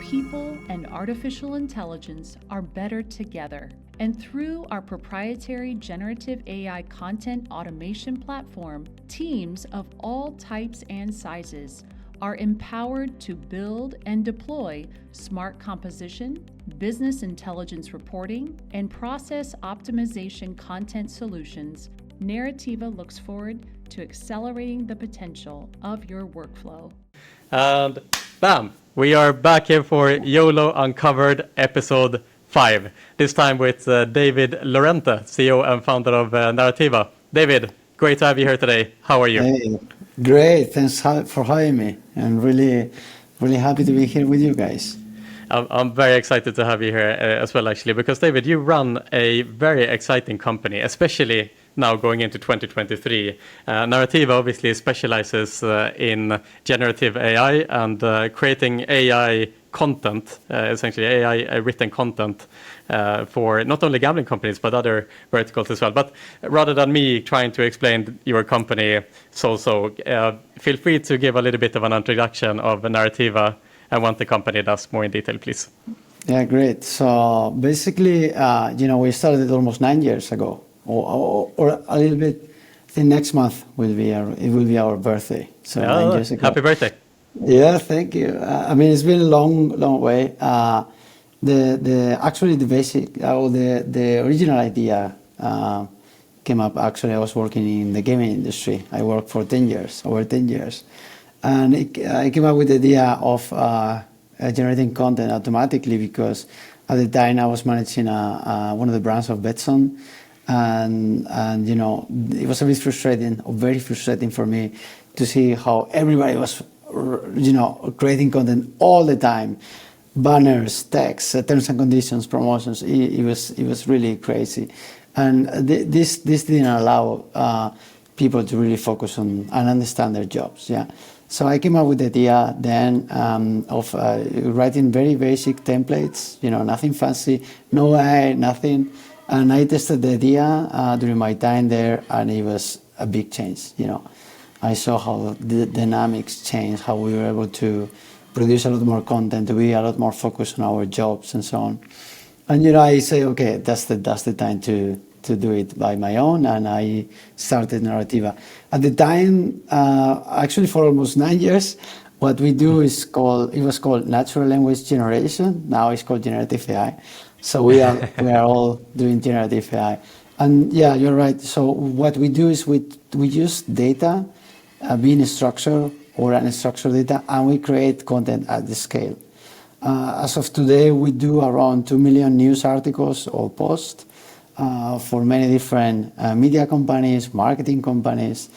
people and artificial intelligence are better together. And through our proprietary generative AI content automation platform, teams of all types and sizes are empowered to build and deploy smart composition, business intelligence reporting, and process optimization content solutions. Narrativa looks forward to accelerating the potential of your workflow. And bam, we are back here for Yolo Uncovered episode 5. This time with David Llorente, CEO and founder of Narrativa. David, great to have you here today. How are you? Hey, great. Thanks for having me. I'm really happy to be here with you guys. I'm very excited to have you here as well, actually, because David, you run a very exciting company, especially now going into 2023. Narrativa obviously specializes in generative AI and creating AI content, essentially AI written content for not only gambling companies, but other verticals as well. But rather than me trying to explain your company, feel free to give a little bit of an introduction of Narrativa and what the company does more in detail, please. Yeah, great. So basically, we started almost 9 years ago, or a little bit. I think next month will be our birthday. So 9 years ago. Happy birthday! Yeah, thank you. It's been a long way. The original idea came up. Actually, I was working in the gaming industry. I worked for over 10 years. And I came up with the idea of generating content automatically because at the time I was managing one of the brands of Betson, and it was a bit frustrating, or very frustrating for me to see how everybody was, creating content all the time, banners, text, terms and conditions, promotions. It was really crazy, and this didn't allow people to really focus on and understand their jobs. Yeah. So I came up with the idea then of writing very basic templates, nothing fancy, no AI, nothing. And I tested the idea during my time there, and it was a big change. I saw how the dynamics changed, how we were able to produce a lot more content, to be a lot more focused on our jobs and so on. And I say, okay, that's the time to do it by my own, and I started Narrativa. At the time, actually for almost 9 years, what we do was called natural language generation. Now it's called generative AI. So we are all doing generative AI. And yeah, you're right. So what we do is we use data, being structured or unstructured data, and we create content at the scale. As of today, we do around 2 million news articles or posts for many different media companies, marketing companies,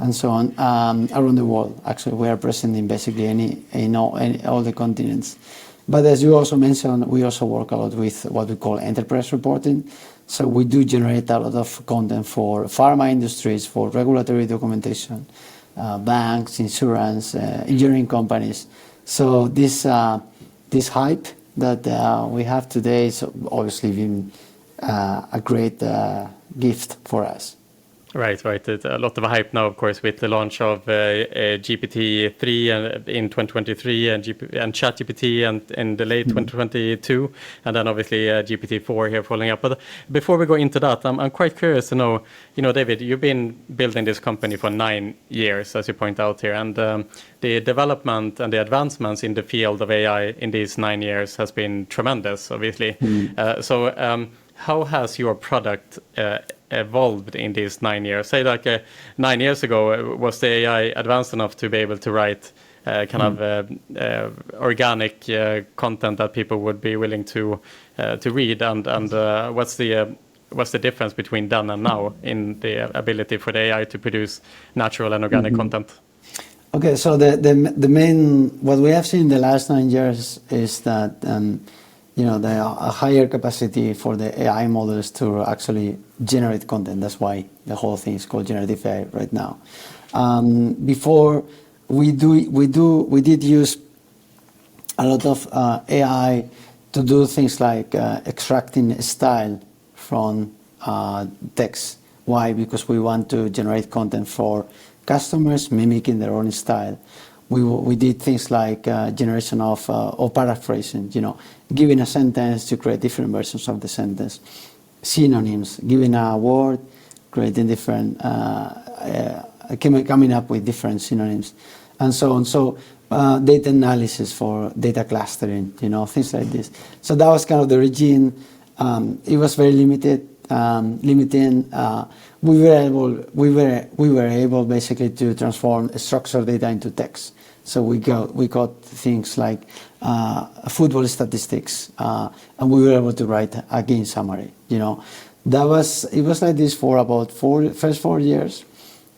and so on around the world. Actually, we are present in basically all the continents. But as you also mentioned, we also work a lot with what we call enterprise reporting. So we do generate a lot of content for pharma industries, for regulatory documentation, banks, insurance, engineering companies. So this hype that we have today is obviously been a great gift for us. Right. It's a lot of hype now, of course, with the launch of GPT-3 in 2023 and ChatGPT and in the late 2022, and then obviously GPT-4 here following up. But before we go into that, I'm quite curious to know, David, you've been building this company for 9 years, as you point out here, and the development and the advancements in the field of AI in these 9 years has been tremendous, obviously. How has your product evolved in these 9 years? Say 9 years ago, was the AI advanced enough to be able to write organic content that people would be willing to read? And what's the difference between then and now in the ability for the AI to produce natural and organic content? Okay, so the main, what we have seen in the last 9 years is that there are a higher capacity for the AI models to actually generate content. That's why the whole thing is called generative AI right now. Before we did use a lot of AI to do things like extracting style from text. Why? Because we want to generate content for customers mimicking their own style. we did things like generation of or paraphrasing, giving a sentence to create different versions of the sentence, synonyms, giving a word, creating different, coming up with different synonyms, and so on. So data analysis for data clustering, things like this. So that was kind of the origin. It was very limiting. We were able basically to transform structured data into text. So we got things like football statistics, and we were able to write a game summary. It was like this for about first 4 years.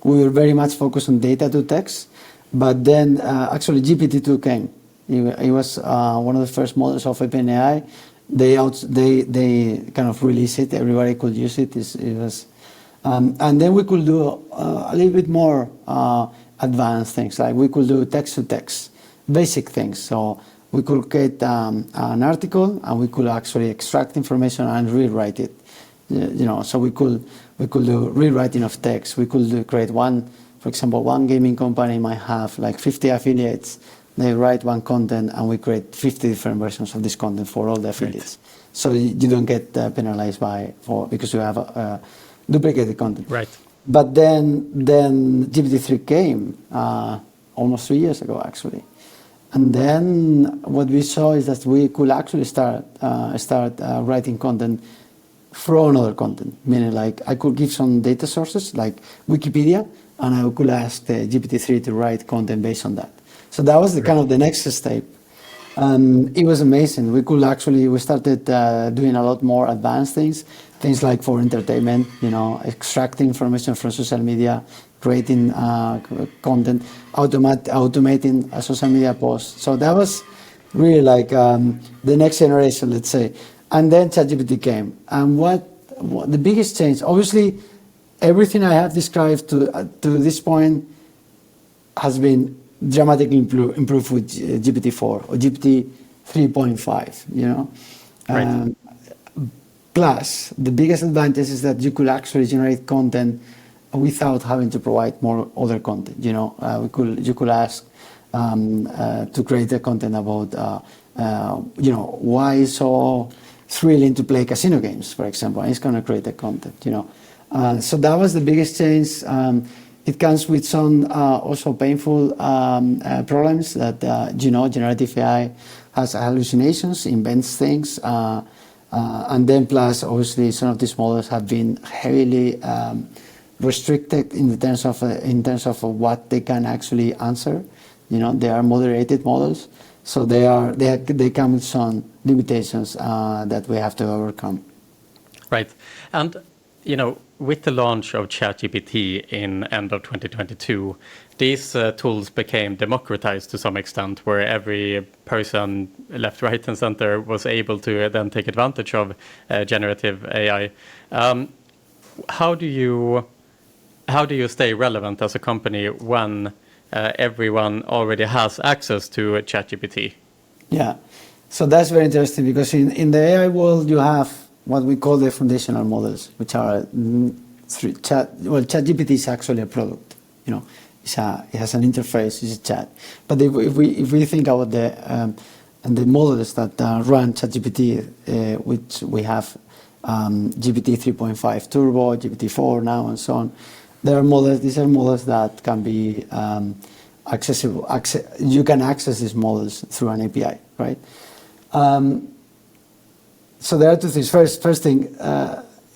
We were very much focused on data to text, but then actually GPT-2 came. It was one of the first models of OpenAI. They kind of released it. Everybody could use it. It was, and then we could do a little bit more advanced things, like we could do text to text, basic things. So we could create an article, and we could actually extract information and rewrite it. So we could do rewriting of text. We could create one, for example, one gaming company might have like 50 affiliates. They write one content, and we create 50 different versions of this content for all the affiliates. Right. So you don't get penalized because you have duplicated content. Right. But then GPT-3 came almost 3 years ago, actually. And then what we saw is that we could actually start writing content from other content, meaning like I could give some data sources like Wikipedia, and I could ask the GPT-3 to write content based on that. So that was the kind of the next step. It was amazing. We started doing a lot more advanced things like for entertainment, extracting information from social media, creating content, automating a social media post. So that was really like the next generation, let's say. And then ChatGPT came. And what the biggest change, obviously, everything I have described to this point has been dramatically improved with GPT-4 or GPT 3.5, Right. Plus, the biggest advantage is that you could actually generate content without having to provide more other content. You could ask to create a content about, why it's so thrilling to play casino games, for example, and it's going to create a content. So that was the biggest change. It comes with some also painful problems that, generative AI has hallucinations, invents things, and then plus, obviously, some of these models have been heavily restricted in terms of what they can actually answer. They are moderated models, so they come with some limitations that we have to overcome. Right, and with the launch of ChatGPT in end of 2022, these tools became democratized to some extent, where every person left, right, and center was able to then take advantage of generative AI. How do you stay relevant as a company when everyone already has access to ChatGPT? Yeah, so that's very interesting, because in the AI world you have what we call the foundational models, which are ChatGPT is actually a product. It has an interface, it's a chat. But if we think about the models that run ChatGPT, which we have GPT 3.5 Turbo, GPT-4 now, and so on, these are models that can be accessible. You can access these models through an API, right? So there are two things. First thing,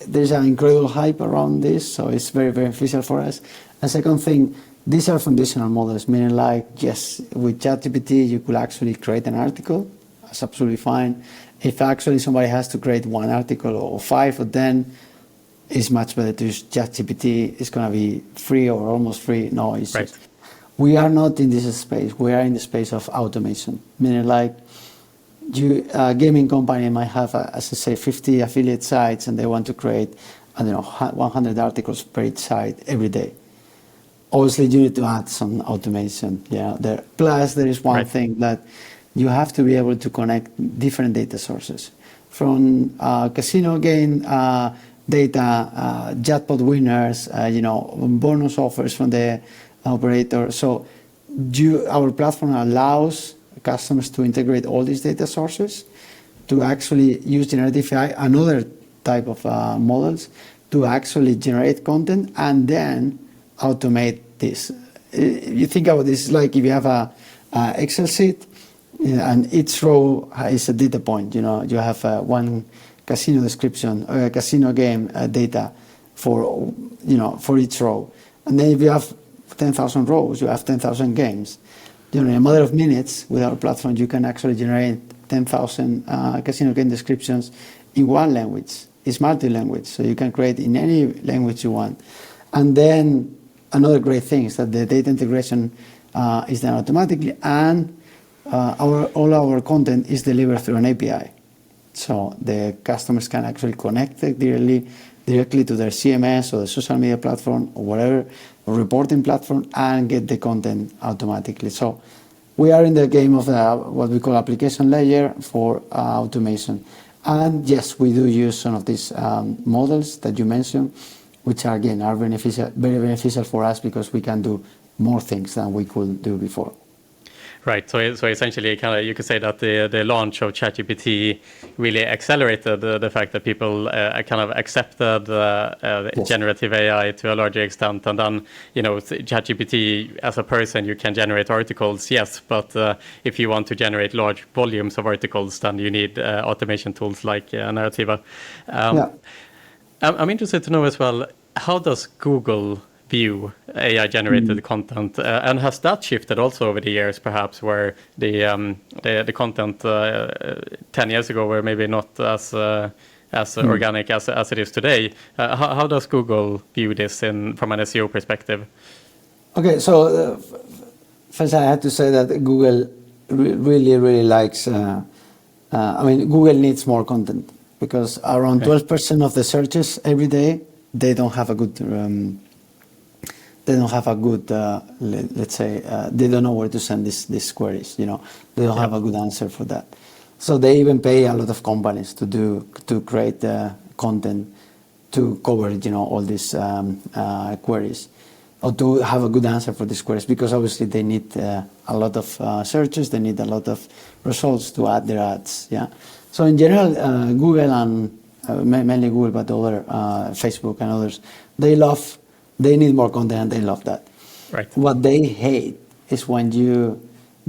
there's an incredible hype around this, so it's very beneficial for us. And second thing, these are foundational models, meaning like, yes, with ChatGPT, you could actually create an article. That's absolutely fine. If actually somebody has to create one article or 5 or 10, it's much better to use ChatGPT. It's going to be free or almost free. No, it's right. Just, we are not in this space. We are in the space of automation, meaning like, a gaming company might have, as I say, 50 affiliate sites, and they want to create, 100 articles per each site every day. Obviously, you need to add some automation. Plus, there is one thing that you have to be able to connect different data sources from casino game data, jackpot winners, bonus offers from the operator. So our platform allows customers to integrate all these data sources to actually use generative AI and other type of models to actually generate content and then automate this. You think about this like if you have a Excel sheet and each row is a data point. You have one casino description or a casino game data for each row, and then if you have 10,000 rows, you have 10,000 games. In a matter of minutes, with our platform, you can actually generate 10,000 casino game descriptions in one language. It's multi-language, so you can create in any language you want. And then another great thing is that the data integration is done automatically, and all our content is delivered through an API. So the customers can actually connect it directly to their CMS or the social media platform or whatever, or reporting platform, and get the content automatically. So we are in the game of what we call application layer for automation. And yes, we do use some of these models that you mentioned, which are, again, are very beneficial for us because we can do more things than we could do before. Right. So essentially, kind of, you could say that the launch of ChatGPT really accelerated the fact that people kind of accepted yes. generative AI to a larger extent. And then, ChatGPT as a person, you can generate articles, yes. But if you want to generate large volumes of articles, then you need automation tools like Narrativa. I'm interested to know as well, how does Google view AI-generated content, and has that shifted also over the years, perhaps, where the content 10 years ago were maybe not as organic as it is today? How does Google view this from an SEO perspective? Okay, so first I have to say that Google really likes. Google needs more content because around 12% of the searches every day they don't have a good. Let's say, they don't know where to send these queries. They don't have a good answer for that. So they even pay a lot of companies to create content to cover, all these queries, or to have a good answer for these queries, because obviously they need a lot of searches, they need a lot of results to add their ads. Yeah. So in general, Google and mainly Google, but other Facebook and others, they need more content and they love that. Right. What they hate is when you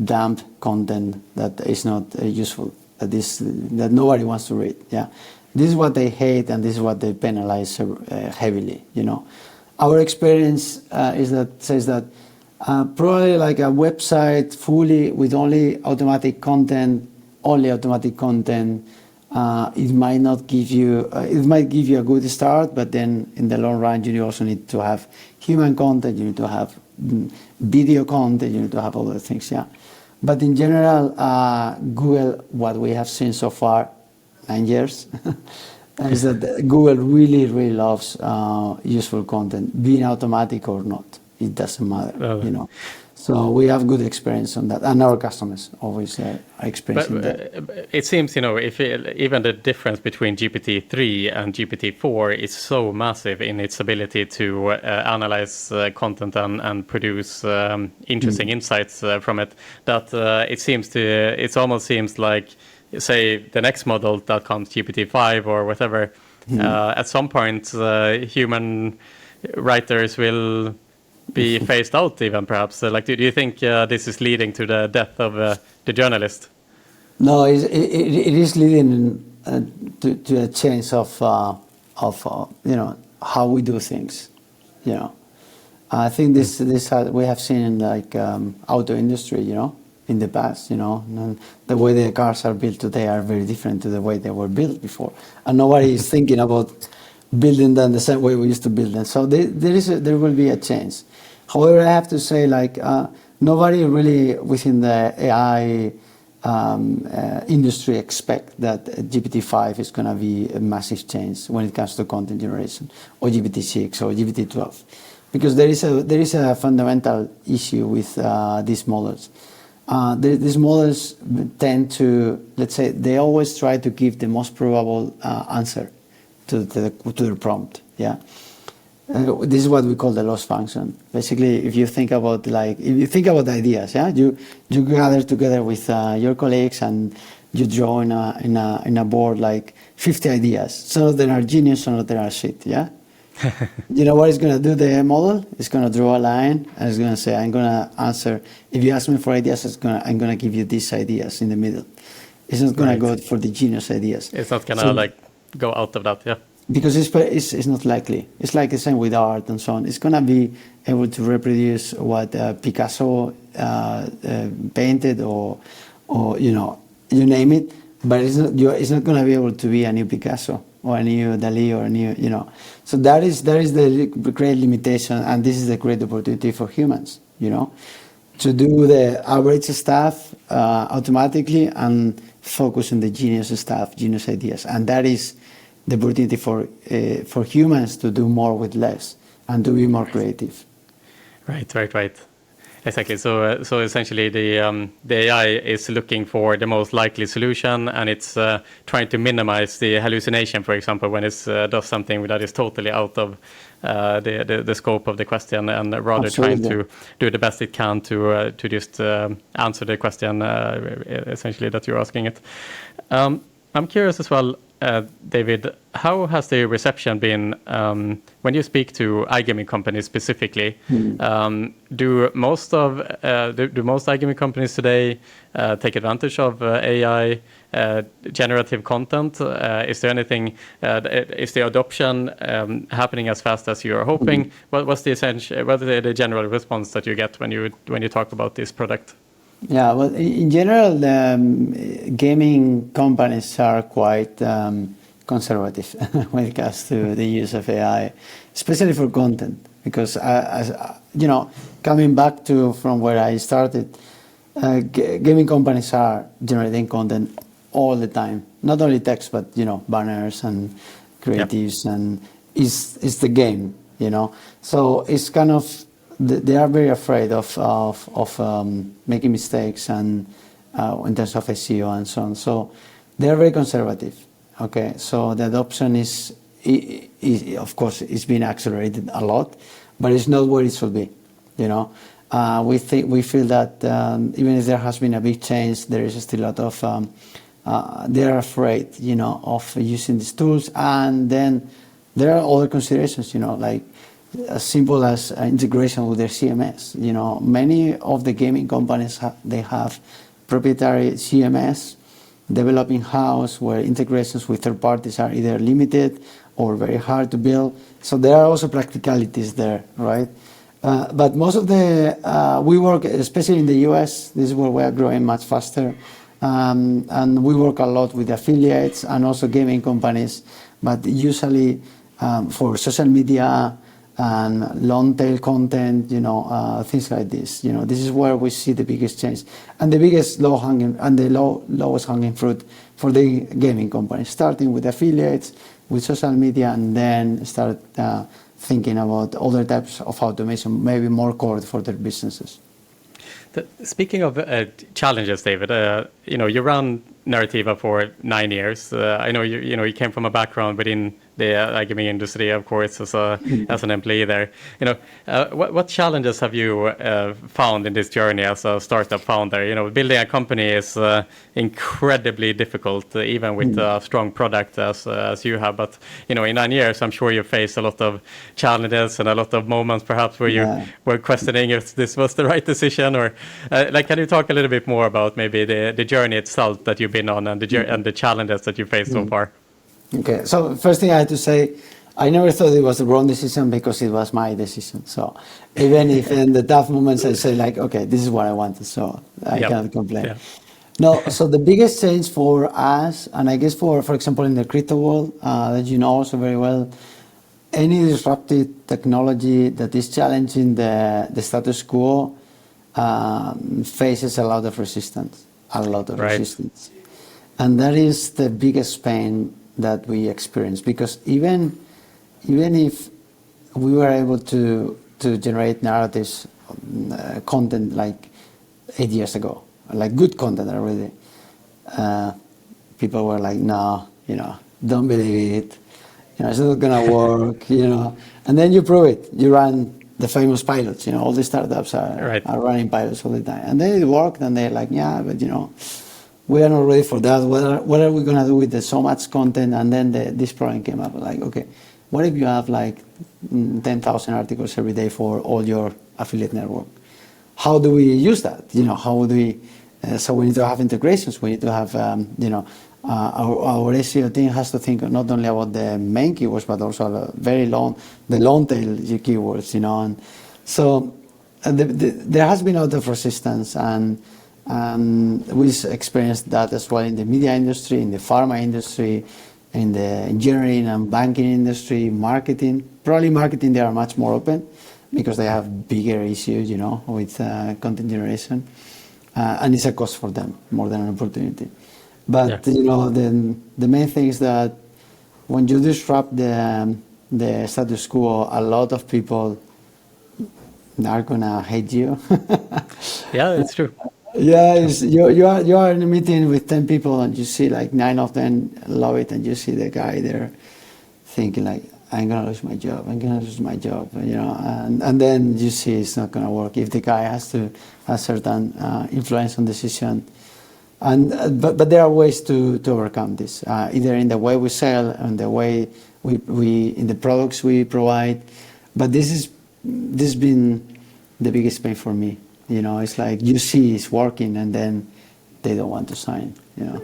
dump content that is not useful, that nobody wants to read. Yeah, this is what they hate, and this is what they penalize heavily. Our experience says that probably like a website fully with only automatic content, it might not give you. It might give you a good start, but then in the long run, you also need to have human content. You need to have video content. You need to have other things. Yeah, but in general, Google, what we have seen so far, 9 years, is that Google really loves useful content, being automatic or not. It doesn't matter. So we have good experience on that, and our customers always are experiencing that. It seems, if even the difference between GPT-3 and GPT-4 is so massive in its ability to analyze content and produce interesting insights from it, that it almost seems like, say, the next model that comes, GPT-5 or whatever, at some point, human writers will be phased out, even perhaps. Do you think this is leading to the death of the journalist? No, it is leading to a change of how we do things. I think this we have seen in auto industry. In the past, and the way the cars are built today are very different to the way they were built before, and nobody is thinking about building them the same way we used to build them. So there will be a change. However, I have to say, nobody really within the AI industry expect that GPT-5 is going to be a massive change when it comes to content generation, or GPT-6 or GPT-12, because there is a fundamental issue with these models. These models tend to, let's say, they always try to give the most probable answer to the prompt. Yeah. This is what we call the loss function. Basically, if you think about ideas, yeah, you gather together with your colleagues and you draw in a board like 50 ideas. Some of them are genius, some of them are shit. Yeah. You know what it's going to do, the model? It's going to draw a line and it's going to say, I'm going to answer. If you ask me for ideas, I'm going to give you these ideas in the middle. It's not going to go for the genius ideas. It's not going to go out of that, yeah. Because it's not likely. It's like the same with art and so on. It's going to be able to reproduce what Picasso painted or you name it, but it's not going to be able to be a new Picasso or a new Dali or a new, So that is the great limitation, and this is the great opportunity for humans, to do the average stuff automatically and focus on the genius stuff, genius ideas, and that is the opportunity for humans to do more with less and to be more creative. Right. Exactly. So essentially, the AI is looking for the most likely solution, and it's trying to minimize the hallucination, for example, when it does something that is totally out of the scope of the question, and rather Absolutely. trying to do the best it can to just answer the question essentially that you're asking it. I'm curious as well, David, how has the reception been when you speak to iGaming companies specifically? Do most iGaming companies today take advantage of AI generative content? Is there anything? Is the adoption happening as fast as you are hoping? What's the the general response that you get when you talk about this product? Yeah, well, in general, gaming companies are quite conservative when it comes to the use of AI, especially for content. Because, coming back from where I started, gaming companies are generating content all the time. Not only text, but banners and creatives, and it's the game. So it's kind of. They are very afraid of making mistakes and in terms of SEO and so on. So they are very conservative. Okay, so the adoption is of course, it's been accelerated a lot, but it's not where it should be. We feel that even if there has been a big change, there is still a lot of. They are afraid, of using these tools, and then there are other considerations, like. As simple as integration with their CMS. Many of the gaming companies they have proprietary CMS developed in-house where integrations with third parties are either limited or very hard to build. So there are also practicalities there, right? But most of we work, especially in the US, this is where we are growing much faster. And we work a lot with affiliates and also gaming companies, but usually for social media, and long tail content, things like this. This is where we see the biggest change and the biggest lowest hanging fruit for the gaming companies, starting with affiliates, with social media, and then start thinking about other types of automation, maybe more core for their businesses. Speaking of challenges, David, you ran Narrativa for 9 years. I know you came from a background within the iGaming industry, of course, as an employee there. What challenges have you found in this journey as a startup founder? Building a company is incredibly difficult, even with a strong product as you have. But in 9 years, I'm sure you faced a lot of challenges and a lot of moments, perhaps, where you were questioning if this was the right decision, or can you talk a little bit more about maybe the journey itself that you've been on and the challenges that you faced so far? Okay, so first thing I have to say, I never thought it was the wrong decision because it was my decision. So even if in the tough moments I say like, okay, this is what I wanted, so I cannot complain. Yeah. No, so the biggest change for us, and I guess for example in the crypto world, that you know also very well, any disruptive technology that is challenging the status quo faces a lot of resistance, resistance. And that is the biggest pain that we experience, because even if we were able to generate narratives, content like 8 years ago, like good content already, people were like, no, don't believe it. It's not gonna work, And then you prove it. You run the famous pilots, all the startups are running pilots all the time. And then it worked, and they're like, yeah, but we are not ready for that. What are we gonna do with so much content? And then this problem came up, like, okay, what if you have like 10,000 articles every day for all your affiliate network? How do we use that? How do we? So we need to have integrations. We need to have, our SEO team has to think not only about the main keywords, but also the long tail keywords. And so there has been a lot of resistance, and we experienced that as well in the media industry, in the pharma industry, in the engineering and banking industry, marketing. Probably marketing, they are much more open because they have bigger issues, with content generation. And it's a cost for them more than an opportunity. But, the main thing is that when you disrupt the status quo, a lot of people are going to hate you. Yeah, it's true. Yeah, you are in a meeting with 10 people and you see like 9 of them love it, and you see the guy there thinking like, I'm going to lose my job, and then you see it's not going to work if the guy has to have certain influence on decision. But there are ways to overcome this, either in the way we sell and the way we in the products we provide. But this has been the biggest pain for me. It's like you see it's working, and then they don't want to sign.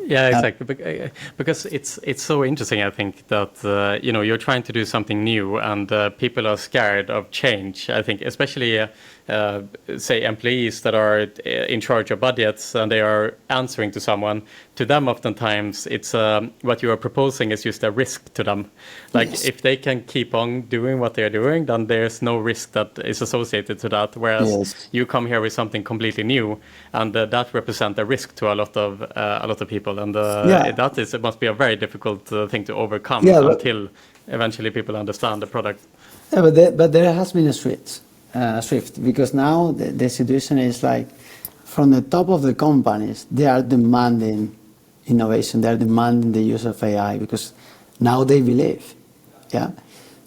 Yeah, exactly. Because it's so interesting. I think that you're trying to do something new, and people are scared of change. I think especially say employees that are in charge of budgets and they are answering to someone. To them, oftentimes it's what you are proposing is just a risk to them. Like if they can keep on doing what they're doing, then there's no risk that is associated to that. Whereas you come here with something completely new, and that represents a risk to a lot of people, and it must be a very difficult thing to overcome until eventually people understand the product. Yeah, but there has been a shift because now the situation is like from the top of the companies, they are demanding innovation, they are demanding the use of AI because now they believe. Yeah.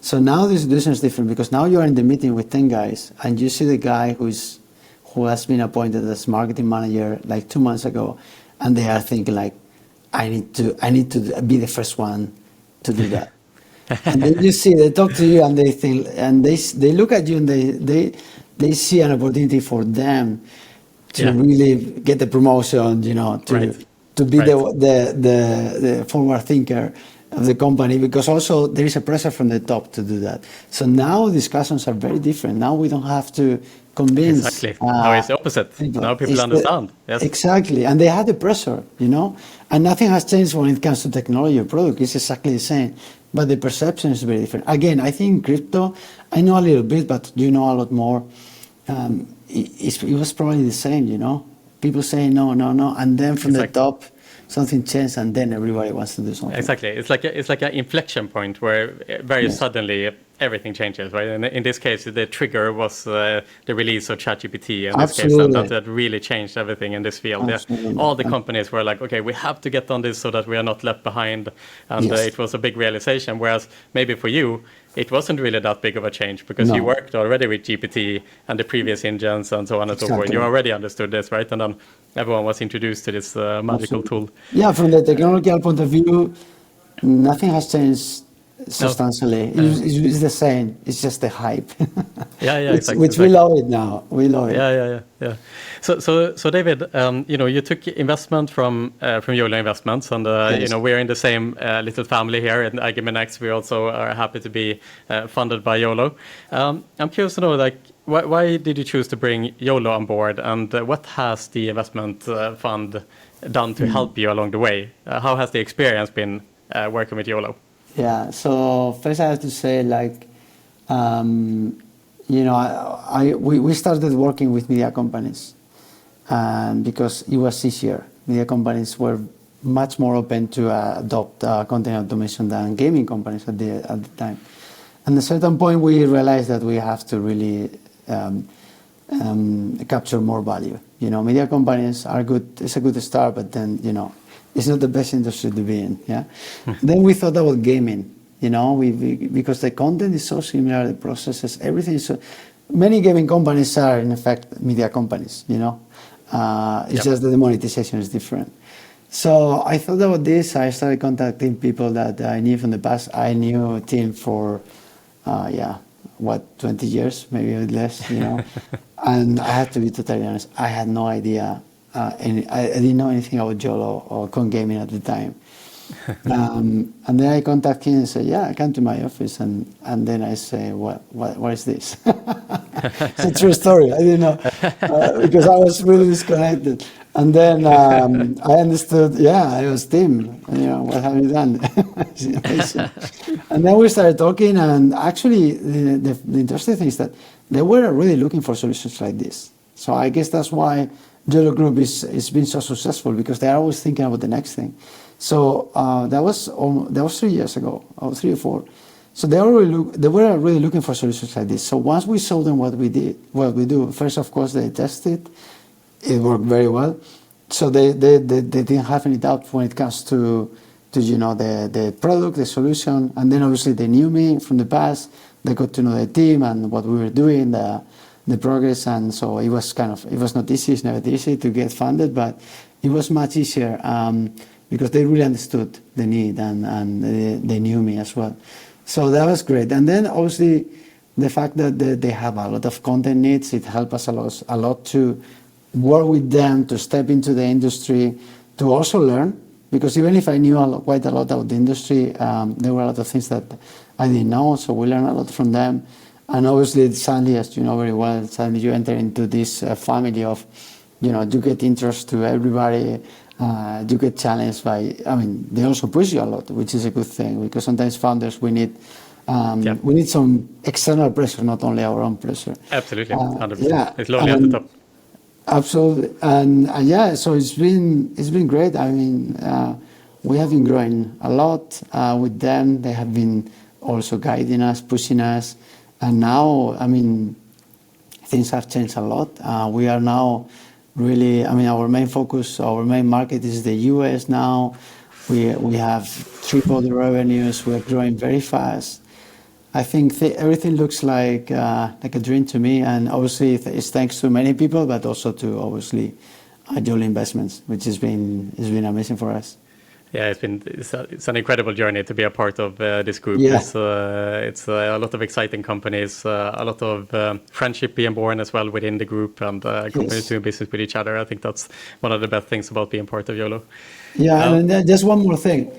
So now the situation is different because now you are in the meeting with 10 guys and you see the guy who has been appointed as marketing manager like 2 months ago, and they are thinking like, I need to be the first one to do that. And then you see, they talk to you and they think, and they look at you and they see an opportunity for them to really get the promotion, to be the forward thinker of the company, because also there is a pressure from the top to do that. So now discussions are very different. Now we don't have to convince. Exactly. Now it's the opposite. Now people understand. Yes. Exactly. And they had the pressure, and nothing has changed when it comes to technology or product. It's exactly the same. But the perception is very different. Again, I think crypto, I know a little bit, but you know a lot more. It was probably the same, People say no. And then from the top, something changed, and then everybody wants to do something. Exactly. It's like an inflection point where very suddenly everything changes, right? And in this case, the trigger was the release of ChatGPT. In this case, and that really changed everything in this field. All the companies were like, okay, we have to get on this so that we are not left behind. And it was a big realization. Whereas maybe for you, it wasn't really that big of a change because you worked already with GPT and the previous engines and so on and so forth. You already understood this, right? And then everyone was introduced to this magical tool. Yeah, from the technological point of view, nothing has changed substantially. It's the same. It's just the hype. Which we love it now. We love it. Yeah. So David, you took investment from Yolo Investments, and we're in the same little family here at iGaming. We also are happy to be funded by Yolo. I'm curious to know, like, why did you choose to bring Yolo on board, and what has the investment fund done to help you along the way? How has the experience been working with Yolo? Yeah, so first I have to say, like, we started working with media companies because it was easier. Media companies were much more open to adopt content automation than gaming companies at the time. And at a certain point, we realized that we have to really capture more value. Media companies are good. It's a good start, but then, it's not the best industry to be in. Yeah. Then we thought about gaming, because the content is so similar, the processes, everything is so. Many gaming companies are, in effect, media companies, It's just that the monetization is different. So I thought about this. I started contacting people that I knew from the past. I knew Tim for, 20 years, maybe a bit less, And I have to be totally honest, I had no idea. I didn't know anything about Yolo or Con Gaming at the time. And then I contact him and say, come to my office. And then I say, what is this? It's a true story. I didn't know because I was really disconnected. And then I understood, I was Tim. What have you done? And then we started talking. And actually, the interesting thing is that they were really looking for solutions like this. So I guess that's why Yolo Group is been so successful, because they're always thinking about the next thing. So that was 3 years ago, or 3 or 4. So they were really looking for solutions like this. So once we showed them what we do, first, of course, they tested. It worked very well. So they didn't have any doubt when it comes to the product, the solution. And then obviously they knew me from the past. They got to know the team and what we were doing, the progress. And so it was not easy. It's never easy to get funded, but it was much easier because they really understood the need and they knew me as well. So that was great. And then obviously the fact that they have a lot of content needs, it helped us a lot to work with them, to step into the industry, to also learn. Because even if I knew quite a lot about the industry, there were a lot of things that I didn't know. So we learned a lot from them. And obviously, suddenly, as you know very well, suddenly you enter into this family of, you get interest to everybody. You get challenged by, they also push you a lot, which is a good thing, because sometimes founders, we need some external pressure, not only our own pressure. Absolutely, 100%. It's lonely at the top. Absolutely, and so it's been great. We have been growing a lot with them. They have been also guiding us, pushing us, and now, things have changed a lot. We are now really, our main focus, our main market is the US now. We have tripled the revenues. We're growing very fast. I think everything looks like a dream to me, and obviously it's thanks to many people, but also to obviously Yolo Investments, which has been amazing for us. Yeah, it's an incredible journey to be a part of this group. Yeah. It's a lot of exciting companies, a lot of friendship being born as well within the group, and companies doing business with each other. I think that's one of the best things about being part of Yolo. Yeah, and then just one more thing.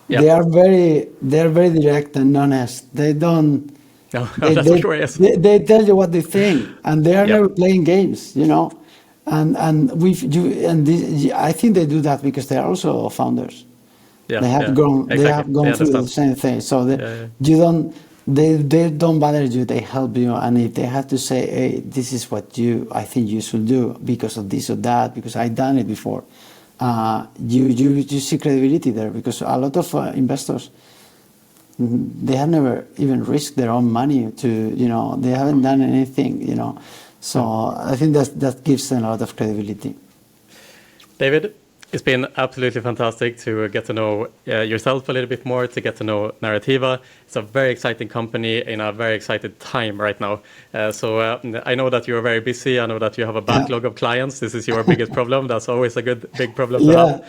Yeah. They are very direct and honest. They don't. No, that's for sure. Yes. They tell you what they think, and they are never playing games. And I think they do that because they are also founders. Yeah, they have gone. Exactly. They have gone through the same thing. So you don't. They don't bother you. They help you. And if they have to say, "Hey, this is what I think you should do because of this or that," because I've done it before. You see credibility there, because a lot of investors, they have never even risked their own money to, they haven't done anything, So I think that gives them a lot of credibility. David, it's been absolutely fantastic to get to know yourself a little bit more, to get to know Narrativa. It's a very exciting company in a very excited time right now. So I know that you're very busy. I know that you have a backlog of clients. This is your biggest problem. That's always a big problem to have.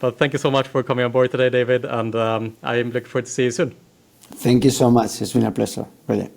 But thank you so much for coming on board today, David. And I am looking forward to see you soon. Thank you so much. It's been a pleasure, really.